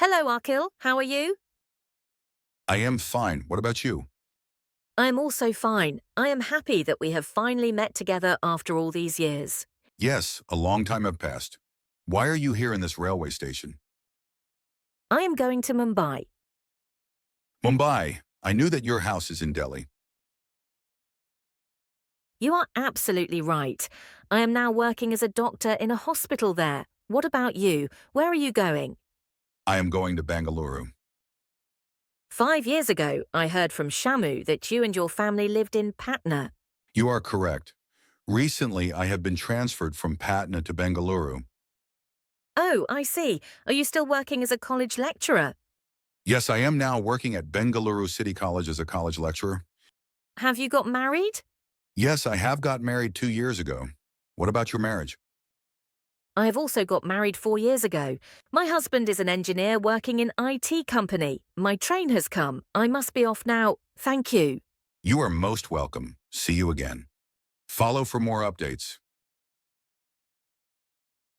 Hello, Akil. How are you? I am fine. What about you? I am also fine. I am happy that we have finally met together after all these years. Yes, a long time have passed. Why are you here in this railway station? I am going to Mumbai. Mumbai. I knew that your house is in Delhi. You are absolutely right. I am now working as a doctor in a hospital there. What about you? Where are you going? I am going to Bengaluru. 5 years ago, I heard from Shamu that you and your family lived in Patna. You are correct. Recently, I have been transferred from Patna to Bengaluru. Oh, I see. Are you still working as a college lecturer? Yes, I am now working at Bengaluru City College as a college lecturer. Have you got married? Yes, I have got married 2 years ago. What about your marriage? I have also got married 4 years ago. My husband is an engineer working in IT company. My train has come. I must be off now. Thank you. You are most welcome. See you again. Follow for more updates.